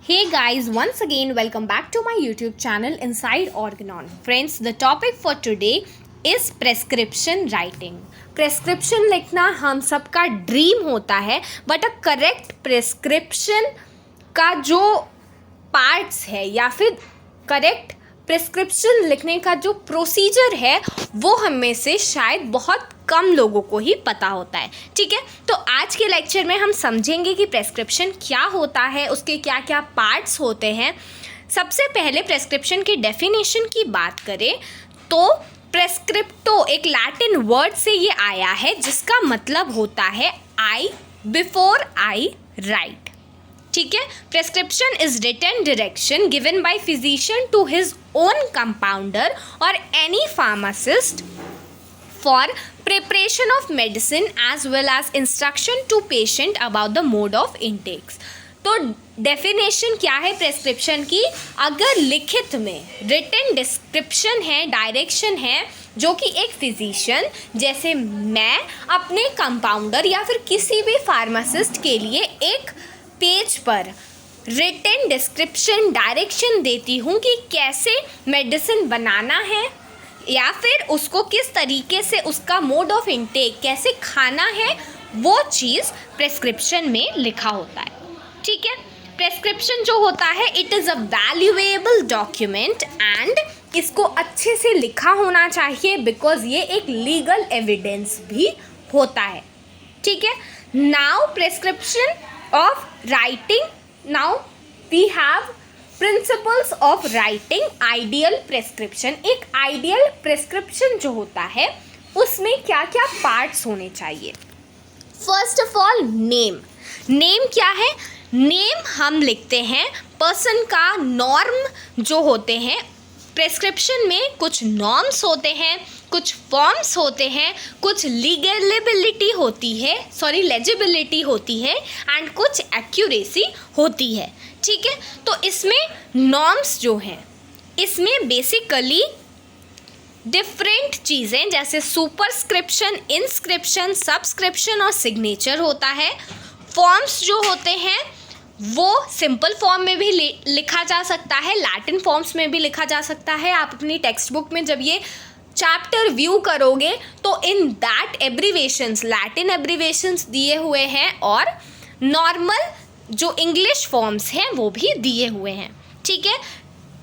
Hey guys, once again welcome back to my YouTube channel Inside Organon. Friends, the topic for today is prescription writing. Prescription लिखना हम सबका dream होता है, but a correct prescription का जो parts है या फिर करेक्ट प्रेस्क्रिप्शन लिखने का जो प्रोसीजर है वो हम में से शायद बहुत कम लोगों को ही पता होता है. ठीक है, तो आज के लेक्चर में हम समझेंगे कि प्रेस्क्रिप्शन क्या होता है, उसके क्या क्या पार्ट्स होते हैं. सबसे पहले प्रेस्क्रिप्शन की डेफिनेशन की बात करें तो प्रेस्क्रिप्टो एक लैटिन वर्ड से ये आया है जिसका मतलब होता है आई बिफोर आई राइट. ठीक है, prescription is written direction given by physician to his own compounder और any pharmacist for preparation of medicine as well as instruction to patient about the mode of intakes. तो definition क्या है prescription की? अगर लिखित में रिटन डिस्क्रिप्शन है, direction है, जो कि एक फिजिशियन जैसे मैं अपने कंपाउंडर या फिर किसी भी फार्मासिस्ट के लिए एक पेज पर रिटन डिस्क्रिप्शन डायरेक्शन देती हूँ कि कैसे मेडिसिन बनाना है या फिर उसको किस तरीके से उसका मोड ऑफ इनटेक कैसे खाना है, वो चीज़ प्रेस्क्रिप्शन में लिखा होता है. ठीक है, प्रेस्क्रिप्शन जो होता है it is a valuable document and इसको अच्छे से लिखा होना चाहिए बिकॉज ये एक लीगल एविडेंस भी होता है. ठीक है, now prescription of writing. Now we have principles of writing ideal prescription. एक आइडियल प्रेस्क्रिप्शन जो होता है उसमें क्या क्या पार्ट्स होने चाहिए? First of all name. Name क्या है? नेम हम लिखते हैं पर्सन का. नॉर्म जो होते हैं प्रेस्क्रिप्शन में कुछ नॉर्म्स होते हैं, कुछ फॉर्म्स होते हैं, कुछ लीगलिबिलिटी होती है, लेजिबिलिटी होती है एंड कुछ एक्यूरेसी होती है. ठीक है, तो इसमें नॉर्म्स जो हैं इसमें बेसिकली डिफरेंट चीज़ें जैसे सुपरस्क्रिप्शन, इंस्क्रिप्शन, सबस्क्रिप्शन और सिग्नेचर होता है. फॉर्म्स जो होते हैं वो सिंपल फॉर्म में भी लिखा जा सकता है, लैटिन फॉर्म्स में भी लिखा जा सकता है. आप अपनी टेक्स्ट बुक में जब ये चैप्टर व्यू करोगे तो in that abbreviations, Latin abbreviations दिए हुए हैं और नॉर्मल जो इंग्लिश फॉर्म्स हैं वो भी दिए हुए हैं. ठीक है,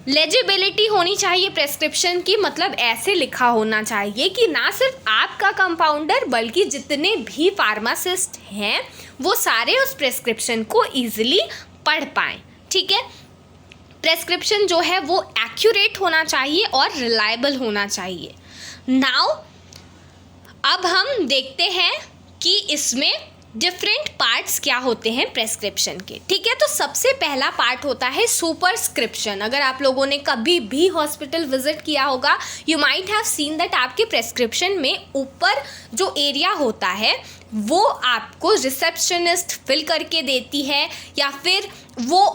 लेजिबिलिटी होनी चाहिए प्रेस्क्रिप्शन की, मतलब ऐसे लिखा होना चाहिए कि ना सिर्फ आपका कंपाउंडर बल्कि जितने भी फार्मासिस्ट हैं वो सारे उस प्रेस्क्रिप्शन को ईजिली पढ़ पाएँ. ठीक है, प्रेस्क्रिप्शन जो है वो एक्यूरेट होना चाहिए और रिलायबल होना चाहिए. नाउ अब हम देखते हैं कि इसमें डिफरेंट पार्ट्स क्या होते हैं प्रेस्क्रिप्शन के. ठीक है, तो सबसे पहला पार्ट होता है सुपरस्क्रिप्शन. अगर आप लोगों ने कभी भी हॉस्पिटल विजिट किया होगा you might have seen that आपके प्रेस्क्रिप्शन में ऊपर जो एरिया होता है वो आपको रिसेप्शनिस्ट फिल करके देती है या फिर वो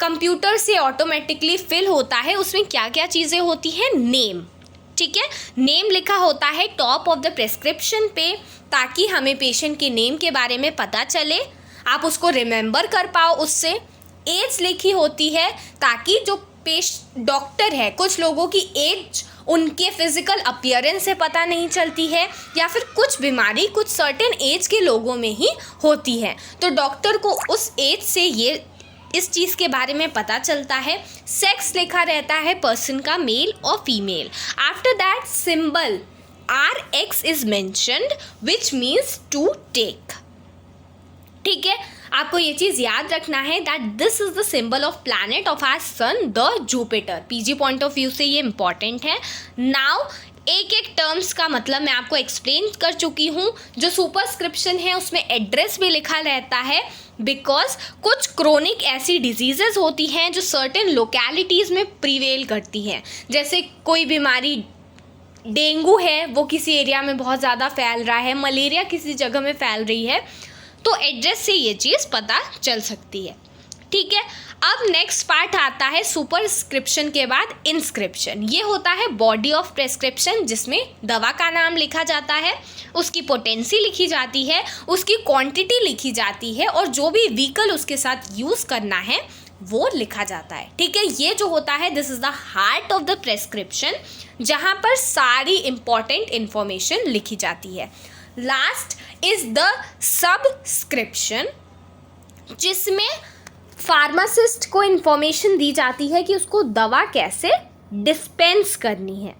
कंप्यूटर से ऑटोमेटिकली फिल होता है. उसमें क्या क्या चीज़ें होती हैं? नेम. ठीक है, नेम लिखा होता है टॉप ऑफ द प्रेस्क्रिप्शन पे ताकि हमें पेशेंट के नेम के बारे में पता चले, आप उसको रिमेंबर कर पाओ उससे. एज लिखी होती है ताकि जो डॉक्टर है, कुछ लोगों की एज उनके फिजिकल अपीयरेंस से पता नहीं चलती है या फिर कुछ बीमारी कुछ सर्टेन एज के लोगों में ही होती है तो डॉक्टर को उस एज से ये इस चीज़ के बारे में पता चलता है. सेक्स लिखा रहता है पर्सन का, मेल और female. After that symbol RX is mentioned which means to take. ठीक है, आपको ये चीज़ याद रखना है that this is the symbol of planet of our sun the Jupiter. PG point of view से ये इंपॉर्टेंट है. नाउ एक एक टर्म्स का मतलब मैं आपको एक्सप्लेन कर चुकी हूँ. जो सुपरस्क्रिप्शन है उसमें एड्रेस भी लिखा रहता है बिकॉज कुछ क्रोनिक ऐसी डिजीज़ेस होती हैं जो सर्टेन लोकेलिटीज़ में प्रिवेल करती हैं. जैसे कोई बीमारी डेंगू है वो किसी एरिया में बहुत ज़्यादा फैल रहा है, मलेरिया किसी जगह में फैल रही है, तो एड्रेस से ये चीज़ पता चल सकती है. ठीक है, अब नेक्स्ट पार्ट आता है सुपरस्क्रिप्शन के बाद इंस्क्रिप्शन. ये होता है बॉडी ऑफ प्रेस्क्रिप्शन जिसमें दवा का नाम लिखा जाता है, उसकी पोटेंसी लिखी जाती है, उसकी क्वांटिटी लिखी जाती है और जो भी व्हीकल उसके साथ यूज़ करना है वो लिखा जाता है। ठीक है, ये जो होता है this is the heart of the prescription, जहाँ पर सारी इंपॉर्टेंट इंफॉर्मेशन लिखी जाती है। लास्ट इज द सबस्क्रिप्शन, जिसमें फार्मासिस्ट को इंफॉर्मेशन दी जाती है कि उसको दवा कैसे डिस्पेंस करनी है।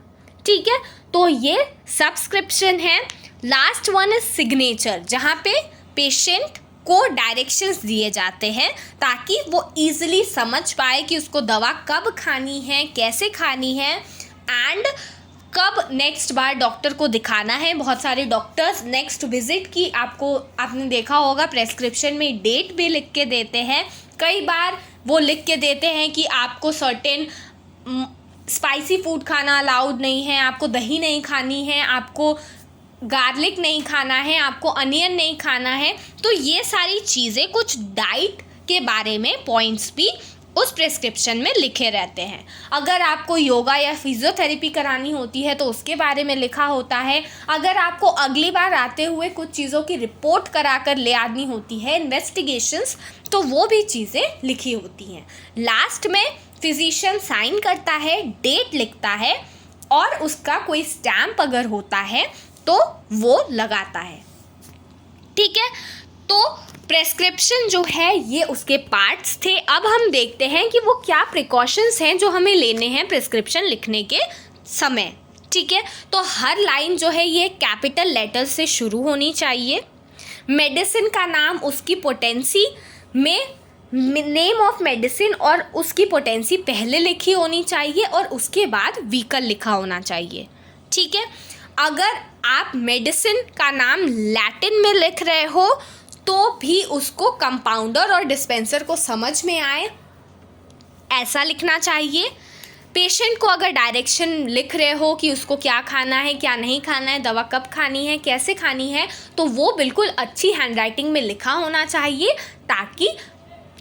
ठीक है, तो ये सब्सक्रिप्शन है। लास्ट वन इज सिग्नेचर, जहाँ पे पेशेंट को डायरेक्शंस दिए जाते हैं ताकि वो इजीली समझ पाए कि उसको दवा कब खानी है, कैसे खानी है एंड कब नेक्स्ट बार डॉक्टर को दिखाना है। बहुत सारे डॉक्टर्स नेक्स्ट विजिट की आपने देखा होगा प्रेस्क्रिप्शन में डेट भी लिख के देते हैं। कई बार वो लिख के देते हैं कि आपको सर्टेन स्पाइसी फूड खाना अलाउड नहीं है, आपको दही नहीं खानी है, आपको गार्लिक नहीं खाना है, आपको अनियन नहीं खाना है। तो ये सारी चीज़ें, कुछ डाइट के बारे में पॉइंट्स भी उस प्रेस्क्रिप्शन में लिखे रहते हैं। अगर आपको योगा या फिजियोथेरेपी करानी होती है तो उसके बारे में लिखा होता है। अगर आपको अगली बार आते हुए कुछ चीज़ों की रिपोर्ट करा कर ले आनी होती है, इन्वेस्टिगेशंस, तो वो भी चीज़ें लिखी होती हैं। लास्ट में फिजिशियन साइन करता है, डेट लिखता है और उसका कोई स्टैम्प अगर होता है तो वो लगाता है। ठीक है, तो प्रेस्क्रिप्शन जो है ये उसके पार्ट्स थे। अब हम देखते हैं कि वो क्या प्रिकॉशंस हैं जो हमें लेने हैं प्रेस्क्रिप्शन लिखने के समय। ठीक है, तो हर लाइन जो है ये कैपिटल लेटर से शुरू होनी चाहिए। मेडिसिन का नाम उसकी पोटेंसी में नेम ऑफ मेडिसिन और उसकी पोटेंसी पहले लिखी होनी चाहिए और उसके बाद व्हीकल लिखा होना चाहिए। ठीक है, अगर आप मेडिसिन का नाम लैटिन में लिख रहे हो तो भी उसको कंपाउंडर और डिस्पेंसर को समझ में आए, ऐसा लिखना चाहिए। पेशेंट को अगर डायरेक्शन लिख रहे हो कि उसको क्या खाना है, क्या नहीं खाना है, दवा कब खानी है, कैसे खानी है, तो वो बिल्कुल अच्छी हैंडराइटिंग में लिखा होना चाहिए ताकि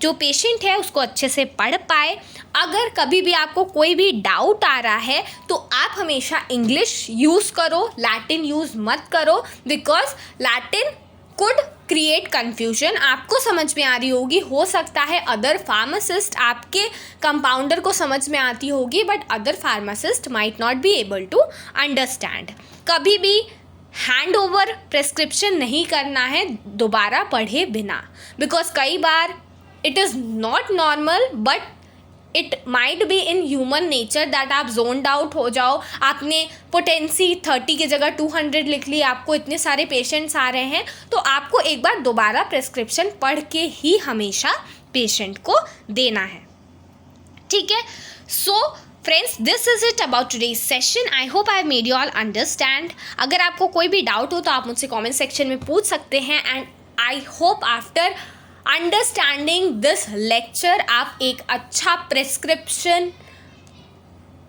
जो पेशेंट है उसको अच्छे से पढ़ पाए। अगर कभी भी आपको कोई भी डाउट आ रहा है तो आप हमेशा इंग्लिश यूज़ करो, लैटिन यूज़ मत करो, because Latin could create confusion. आपको समझ में आ रही होगी, हो सकता है अदर फार्मासिस्ट, आपके कंपाउंडर को समझ में आती होगी, but other pharmacist might not be able to understand. कभी भी हैंड ओवर प्रेस्क्रिप्शन नहीं करना है दोबारा पढ़े बिना, बिकॉज कई बार it is not normal but it might be in human nature that आप जोन्ड आउट हो जाओ। आपने पोटेंसी 30 की जगह 200 लिख ली, आपको इतने सारे पेशेंट्स आ रहे हैं, तो आपको एक बार दोबारा प्रेस्क्रिप्शन पढ़ के ही हमेशा पेशेंट को देना है। ठीक है, so friends, this is it about today's session. I hope I made you all understand. अगर आपको कोई भी डाउट हो तो आप मुझसे कॉमेंट सेक्शन में पूछ सकते हैं and I hope after understanding this lecture आप एक अच्छा प्रेस्क्रिप्शन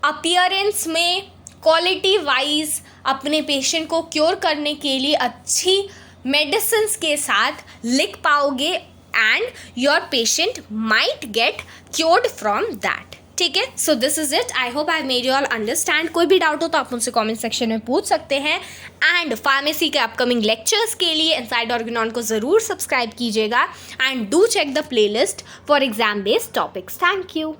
अपीयरेंस में क्वालिटी वाइज अपने पेशेंट को क्योर करने के लिए अच्छी मेडिसिन्स के साथ लिख पाओगे and your patient might get cured from that. ठीक है, so this is it. I hope I made you all understand. कोई भी डाउट हो तो आप मुझसे कमेंट सेक्शन में पूछ सकते हैं एंड फार्मेसी के अपकमिंग लेक्चर्स के लिए इनसाइड ऑर्गेनॉन को ज़रूर सब्सक्राइब कीजिएगा and do check the playlist for exam based topics. Thank you.